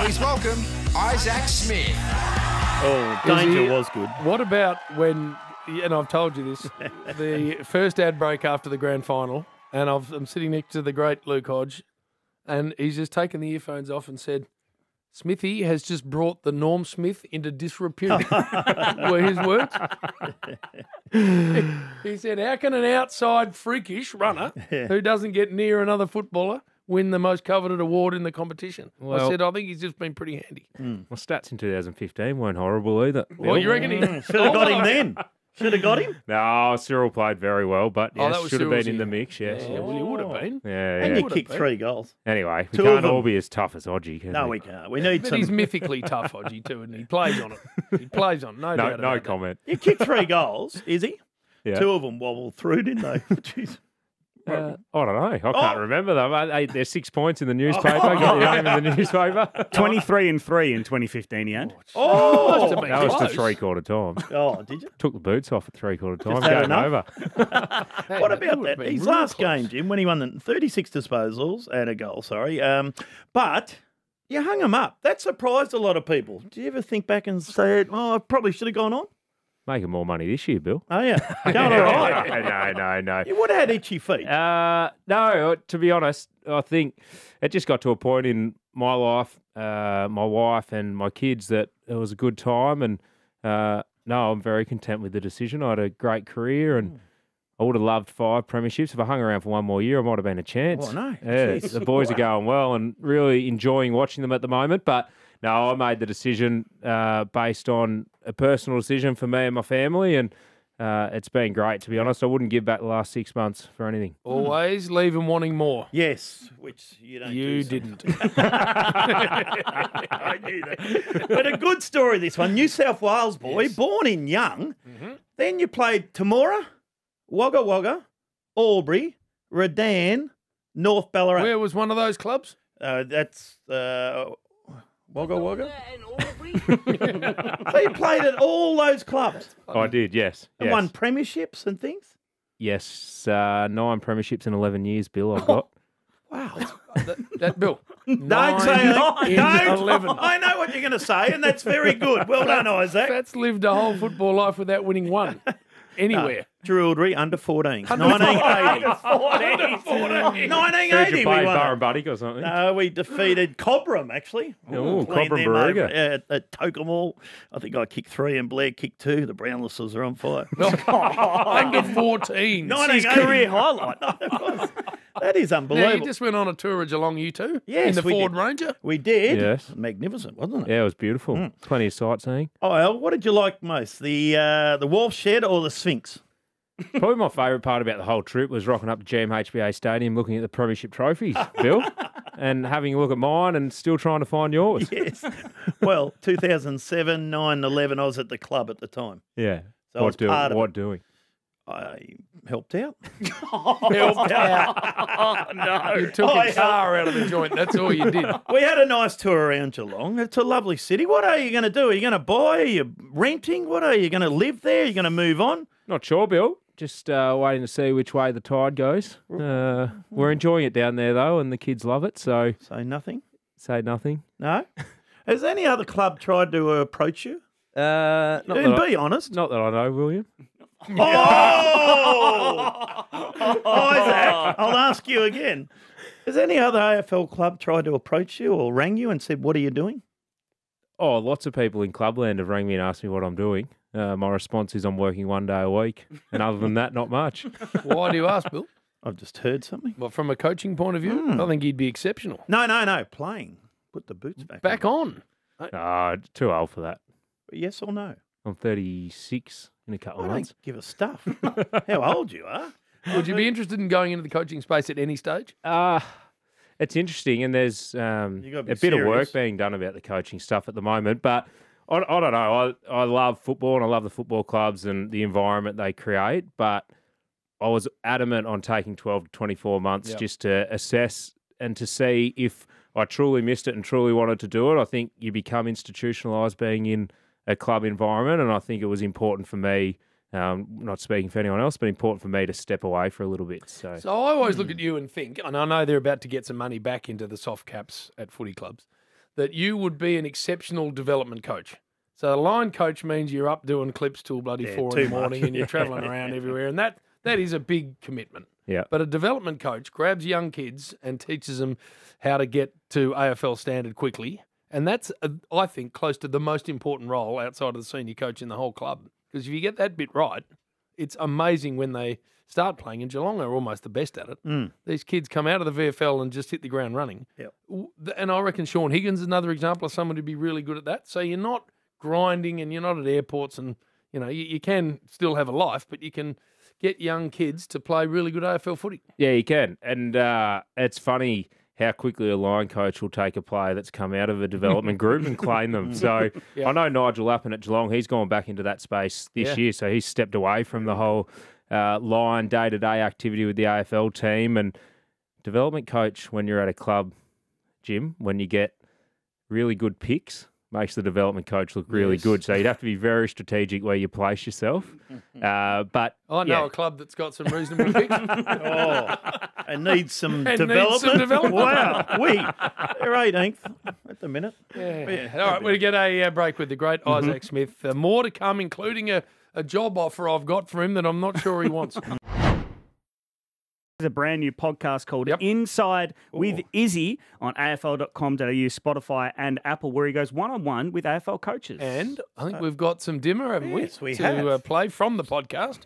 Please welcome Isaac Smith. Oh, Danger was good. What about when, and I've told you this, the first ad break after the grand final, and I'm sitting next to the great Luke Hodge, and he's just taken the earphones off and said, Smithy has just brought the Norm Smith into disrepute, were his words. He said, how can an outside freakish runner who doesn't get near another footballer win the most coveted award in the competition? I said, I think he's just been pretty handy. Well, stats in 2015 weren't horrible either. Well, you reckon he Should have got him then. Should have got him. No, Cyril played very well, but yes, that was should have Cyril's been in the year. mix, yes. Yeah, well, he would have been. Yeah, And yeah. you kicked 3 goals. Anyway, we Two of can't all them. be as tough as Odgie, can No, we? we can't. We need But some. he's mythically tough, Odgie, too, and he plays on it. He plays on it, no doubt No about comment. You kicked 3 goals, is he? Yeah. 2 of them wobbled through, didn't they? Jeez. I don't know. I can't remember them. There's 6 points in the newspaper. Got your name in the newspaper. 23 and 3 in 2015 he had. Oh, Must have been That was to close. three-quarter time. oh, did you? Took the boots off at three-quarter time. Just had Game enough? over. Hey, What it about would have that? been His real last close. game, Jim, when he won the 36 disposals and a goal, sorry. But you hung him up. That surprised a lot of people. Do you ever think back and say, oh, I probably should have gone on? Making more money this year, Bill. Oh, yeah. Going all right. No. You would have had itchy feet. No, to be honest, I think it just got to a point in my life, my wife and my kids, that it was a good time. And no, I'm very content with the decision. I had a great career and I would have loved 5 premierships. If I hung around for one more year, I might have been a chance. Oh, no. Yeah, Jeez. the boys are going well and really enjoying watching them at the moment. But no, I made the decision based on a personal decision for me and my family, and it's been great, to be honest. I wouldn't give back the last 6 months for anything. Always leave him wanting more. Yes, which you don't You do. didn't. I knew that. But a good story, this one. New South Wales boy, born in Young. Then you played Temora, Wagga Wagga, Albury, Redan, North Ballarat. Where was one of those clubs? That's Wagga Wagga. So you played at all those clubs I did, yes. and won premierships and things? Yes, 9 premierships in 11 years, Bill, I've got. Wow. That Bill. Don't say that. in Don't. 11. I know what you're going to say, and that's very good. Well done, Isaac. That's lived a whole football life without winning one. Anywhere. Drew Aldry, under 14. 1980. 1980 Heard you we played won. Burren Buddy or something. No, we defeated Cobram, actually. Oh, Cleaned Cobram them over Baruga. At Tokemall. I think I kicked 3 and Blair kicked 2. The Brownlesses are on fire. Under 14. His career highlight. That is Now, unbelievable. you just went on a tour of Geelong, you two? Yes, In the we Ford did. Ranger? We did. Yes. Magnificent, wasn't it? Yeah, it was beautiful. Plenty of sightseeing. Oh, well, what did you like most? The Wolf Shed or the Sphinx? Probably my favourite part about the whole trip was rocking up to GMHBA Stadium, looking at the premiership trophies, Bill, and having a look at mine and still trying to find yours. Yes. Well, 2007, 9, 11, I was at the club at the time. Yeah. So I was part of what it. doing? I helped out. Helped out. No. You took a car out of the joint. That's all you did. We had a nice tour around Geelong. It's a lovely city. What are you going to do? Are you going to buy? Are you renting? What are you going to live there? Are you going to move on? Not sure, Bill. Just waiting to see which way the tide goes. We're enjoying it down there, though, and the kids love it, so Say nothing? say nothing. No? Has any other club tried to approach you? Not And that be honest. Not that I know, William. Oh! Isaac, I'll ask you again. Has any other AFL club tried to approach you or rang you and said, what are you doing? Oh, lots of people in Clubland have rang me and asked me what I'm doing. My response is I'm working 1 day a week, and other than that, not much. Why do you ask, Bill? I've just heard something. Well, from a coaching point of view, I think he'd be exceptional. No. Playing. Put the boots back on. Too old for that. Yes or no? I'm 36 in a couple I of months. don't give a stuff. How old you are. Would you be interested in going into the coaching space at any stage? It's interesting, and there's gotta be a bit of work serious. being done about the coaching stuff at the moment. But I don't know. I love football, and I love the football clubs and the environment they create. But I was adamant on taking 12 to 24 months just to assess and to see if I truly missed it and truly wanted to do it. I think you become institutionalised being in a club environment, and I think it was important for me, not speaking for anyone else, but important for me to step away for a little bit. So So I always look at you and think, and I know they're about to get some money back into the soft caps at footy clubs, that you would be an exceptional development coach. So a line coach means you're up doing clips till bloody 4 in the morning and you're travelling around everywhere. And that is a big commitment. Yeah. But a development coach grabs young kids and teaches them how to get to AFL standard quickly. And that's, I think, close to the most important role outside of the senior coach in the whole club. Because if you get that bit right, it's amazing when they start playing. And Geelong are almost the best at it. These kids come out of the VFL and just hit the ground running. Yep. And I reckon Sean Higgins is another example of someone who'd be really good at that. So you're not grinding and you're not at airports and, you can still have a life, but you can get young kids to play really good AFL footy. Yeah, you can. And it's funny how quickly a line coach will take a player that's come out of a development group and claim them. So I know Nigel Lappin at Geelong, he's gone back into that space this year. So he's stepped away from the whole line day-to-day activity with the AFL team. And development coach, when you're at a club, Jim, when you get really good picks, makes the development coach look really good. So you'd have to be very strategic where you place yourself. But I know a club that's got some reasonable picks. And needs some And development. needs some development. Wow. They're 18th at the minute. Yeah. All right, we'll get a break with the great Isaac Smith. More to come, including a job offer I've got for him that I'm not sure he wants. There's a brand new podcast called Inside with Issie on afl.com.au, Spotify and Apple, where he goes one-on-one with AFL coaches. And I think we've got some dimmer, haven't we? Yes, we to have. Play from the podcast.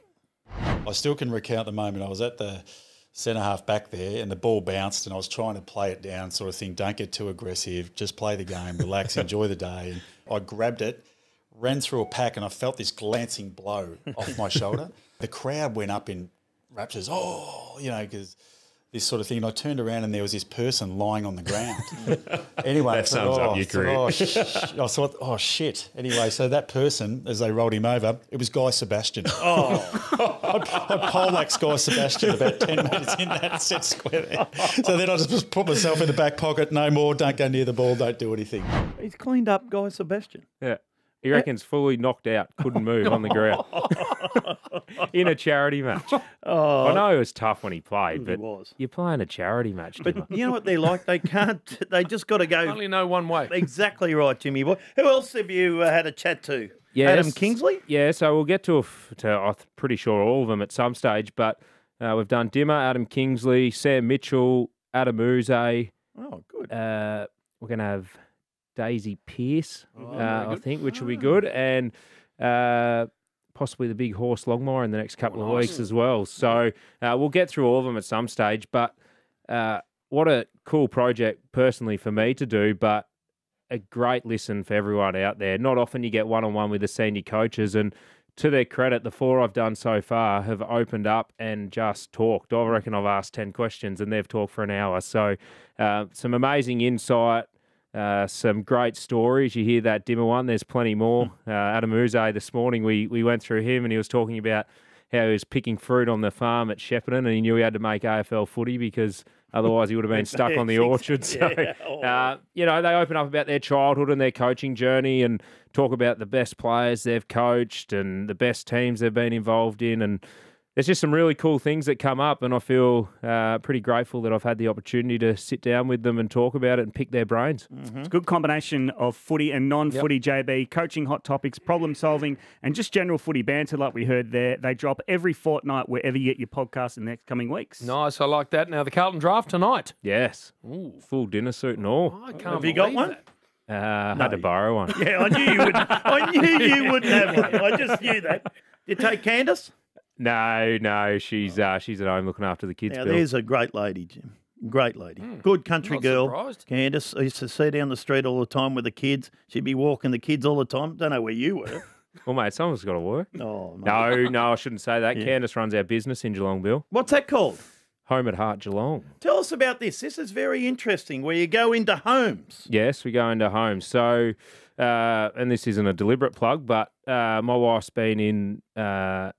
I still can recount the moment I was at the centre half back there and the ball bounced and I was trying to play it down sort of thing. Don't get too aggressive. Just play the game, relax, enjoy the day. And I grabbed it, ran through a pack and I felt this glancing blow off my shoulder. The crowd went up in raptures, because this sort of thing. And I turned around and there was this person lying on the ground. Anyway, That sums up your career. I thought, oh, shit. Anyway, so that person, as they rolled him over, it was Guy Sebastian. I poleaxed Guy Sebastian about 10 metres in that set square there. So then I just put myself in the back pocket, no more, don't go near the ball, don't do anything. He's cleaned up Guy Sebastian. Yeah. He reckons fully knocked out, couldn't move on the ground in a charity match. I know it was tough when he played, but you're playing a charity match. But you know what they're like? They can't. They just got to go. Only know one way. Exactly right, Jimmy boy. Who else have you had a chat to? Yes. Adam Kingsley? Yeah, so we'll get to I'm pretty sure all of them at some stage, but we've done Dimmer, Adam Kingsley, Sam Mitchell, Adam Uze. Oh, good. We're going to have Daisy Pearce, I think, which will be good, and possibly the big horse Longmire in the next couple of weeks as well. So we'll get through all of them at some stage, but what a cool project personally for me to do, but a great listen for everyone out there. Not often you get one-on-one with the senior coaches, and to their credit, the 4 I've done so far have opened up and just talked. I reckon I've asked 10 questions and they've talked for an hour. So some amazing insight, some great stories. You hear that Dimmer one, there's plenty more. Adam Uze, this morning we went through him and he was talking about how he was picking fruit on the farm at Shepparton and he knew he had to make AFL footy because otherwise he would have been stuck on the orchard. So, they open up about their childhood and their coaching journey and talk about the best players they've coached and the best teams they've been involved in. And there's just some really cool things that come up, and I feel pretty grateful that I've had the opportunity to sit down with them and talk about it and pick their brains. It's a good combination of footy and non-footy, JB, coaching hot topics, problem solving, and just general footy banter like we heard there. They drop every fortnight wherever you get your podcast in the next coming weeks. Nice, I like that. Now, the Carlton draft tonight. Yes. Ooh. Full dinner suit and all. I can't Have you got one? Had to borrow one. Yeah, I knew you would. I knew you wouldn't have one. I just knew that. You take Candace? No, she's at home looking after the kids. Now, Bill. there's a great lady, Jim. Great lady. Good country Not girl. surprised. Candace, I used to see her down the street all the time with the kids. She'd be walking the kids all the time. Don't know where you were. Well, mate, someone's got to work. Oh, No, I shouldn't say that. Candace runs our business in Geelong, Bill. What's that called? Home at Heart Geelong. Tell us about this. This is very interesting, where you go into homes. Yes, we go into homes. So, and this isn't a deliberate plug, but my wife's been in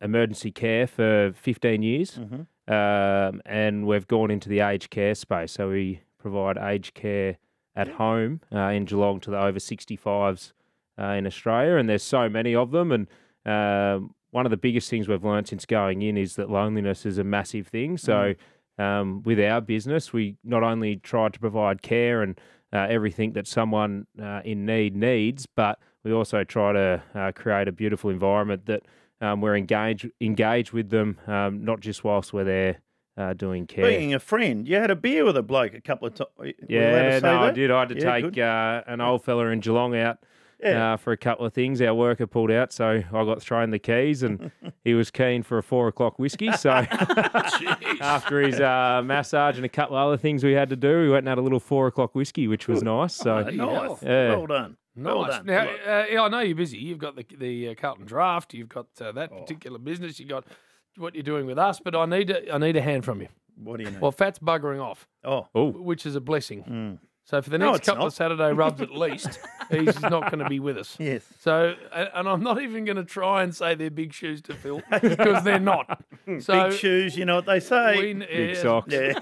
emergency care for 15 years, and we've gone into the aged care space. So we provide aged care at home in Geelong to the over 65s in Australia, and there's so many of them. And one of the biggest things we've learned since going in is that loneliness is a massive thing. So with our business, we not only try to provide care and everything that someone in need needs, but we also try to create a beautiful environment that we're engaged with them, not just whilst we're there doing care. Being a friend, you had a beer with a bloke a couple of times. Yeah, no, I did. I had to Yeah, take good. an old fella in Geelong out for a couple of things. Our worker pulled out, so I got thrown the keys, and he was keen for a 4 o'clock whiskey. So after his massage and a couple of other things we had to do, we went and had a little 4 o'clock whiskey, which was nice. So Nice. Yeah. Well done. Well Nice. done. Now, yeah, I know you're busy. You've got the Carlton draft. You've got that particular business. You've got what you're doing with us. But I need a hand from you. What do you know? Well, Fat's buggering off, Oh, which is a blessing. So for the No, next it's couple not. of Saturday rubs at least, he's not going to be with us. yes. So, and I'm not even going to try and say they're big shoes to fill because they're not. So Big shoes, you know what they say. big socks. Yeah.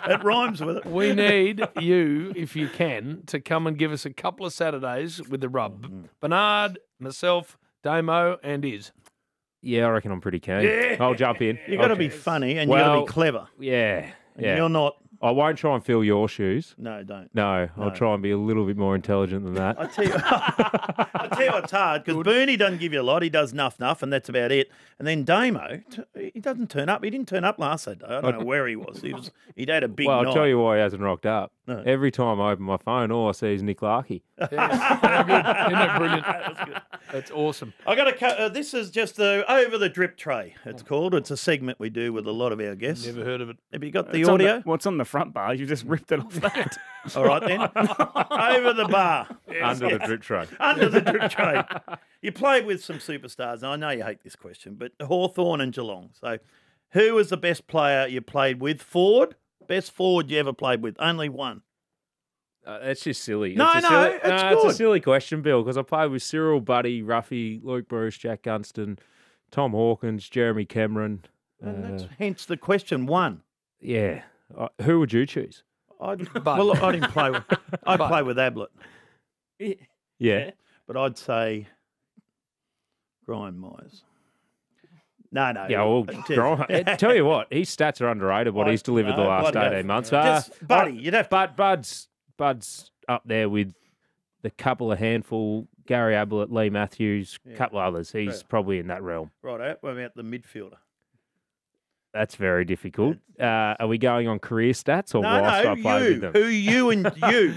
It rhymes with it. We need you, if you can, to come and give us a couple of Saturdays with the rub. Bernard, myself, Damo, and Iz. Yeah, I reckon I'm pretty keen. Yeah. I'll jump in. You got to be funny and you got to Well, be clever. Yeah, And yeah. you're not. I won't try and fill your shoes. No, don't. No, I'll try and be a little bit more intelligent than that. I tell you what's hard because Bernie doesn't give you a lot. He does nuff, and that's about it. And then Damo, he doesn't turn up. He didn't turn up last Saturday. I don't know where he was. He'd had a big Well, night. I'll tell you why he hasn't rocked up. No. Every time I open my phone, all I see is Nick Larkey. How good. Isn't that brilliant? That's awesome. I got to. This is just the over the drip tray. It's called. It's a segment we do with a lot of our guests. Never heard of it. Have you got the It's on audio? what's on the front bar? You just ripped it off that. All right then. Over the bar. Under the drip tray. Under the drip tray. You played with some superstars, and I know you hate this question, but Hawthorn and Geelong. So, who was the best player you played with? Forward? Best forward you ever played with? Only one. It's just silly. No, it's a no, silly, it's It's good. a silly question, Bill, because I played with Cyril, Buddy, Ruffy, Luke Bruce, Jack Gunston, Tom Hawkins, Jeremy Cameron. And that's hence the question. One. Yeah. Who would you choose? I didn't play with. I'd play with Ablett, Yeah. but I'd say Brian Myers. No. Yeah, well, tell you what, his stats are underrated, what he's delivered the last bloody 18 months. Just, Buddy, you'd have to. But Bud's up there with the couple of handful, Gary Ablett, Lee Matthews, couple others. He's probably in that realm. Right, what about the midfielder? That's very difficult. Are we going on career stats or whilst I played with them? Who you and you?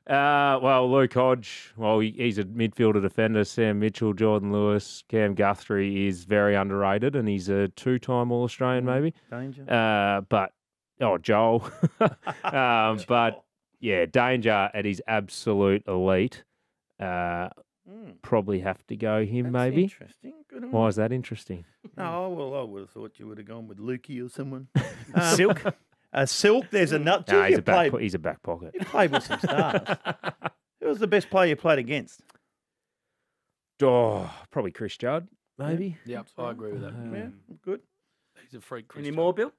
Well, Luke Hodge, he's a midfielder defender. Sam Mitchell, Jordan Lewis, Cam Guthrie is very underrated, and he's a two-time All-Australian maybe. Danger. Joel. But, yeah, Danger at his absolute elite. Probably have to go him That's maybe. Interesting. Good on Why you. is that interesting? No, well, I would have thought you would have gone with Lukey or someone. Silk. Silk, there's a nut. No, Gee, he's a back pocket. you played with some stars. Who was the best player you played against? Oh, probably Chris Judd, maybe. Yep, I agree with that. Yeah, good. He's a freak. Any Christian. more, Bill?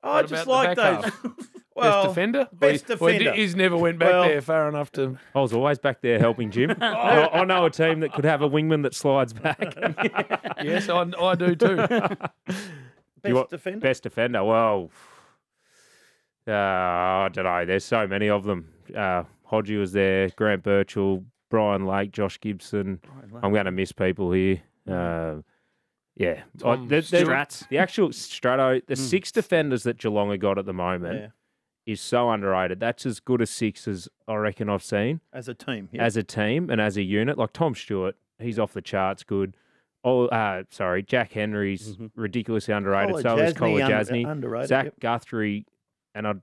I What just about like the back those. half? Well, Best defender? best Well, defender. He's never went back Well- there far enough to. I was always back there helping Jim. I know a team that could have a wingman that slides back. Yes, I do too. Best defender. Best defender. Well, I don't know. There's so many of them. Hodgie was there, Grant Birchall, Brian Lake, Josh Gibson. I'm going to miss people here. Yeah. Tom Strats. The actual Strato, the 6 defenders that Geelong have got at the moment Yeah, is so underrated. That's as good a 6 as I reckon I've seen as a team. Yeah. as a team and as a unit. Like Tom Stewart, he's off the charts good. Jack Henry's ridiculously underrated. So is Colajasny. Underrated. Zach yep. Guthrie, and I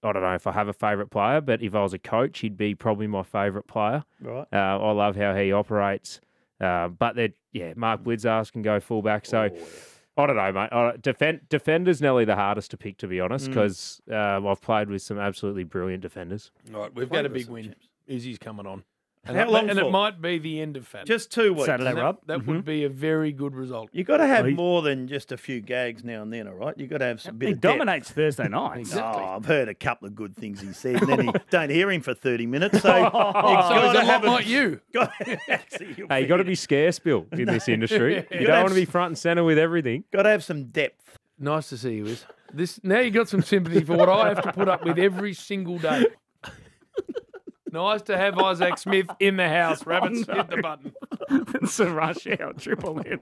don't know if I have a favourite player, but if I was a coach, he'd be probably my favourite player. Right. I love how he operates. But Mark Blitzars can go fullback. So I don't know, mate. Defender's nearly the hardest to pick, to be honest, because I've played with some absolutely brilliant defenders. All right, we've got a big win. Izzy's coming on. And How long and for? it might be the end of Fat. Just 2 weeks. Saturday And rub. that would be a very good result. You got to have Well, he- more than just a few gags now and then, all right? You got to have some bit He of depth. dominates Thursday night. Exactly. Oh, I've heard a couple of good things he said, and then don't hear him for 30 minutes. So you've So got he's to a have lot like you. Hey, you got to be scarce, Bill, in this industry. You gotta don't have want to be front and centre with everything. got to have some depth. Nice to see you, Iz. Now you got some sympathy for what I have to put up with every single day. Nice to have Isaac Smith in the house. Rabbits, hit the button. It's a rush out, Triple M.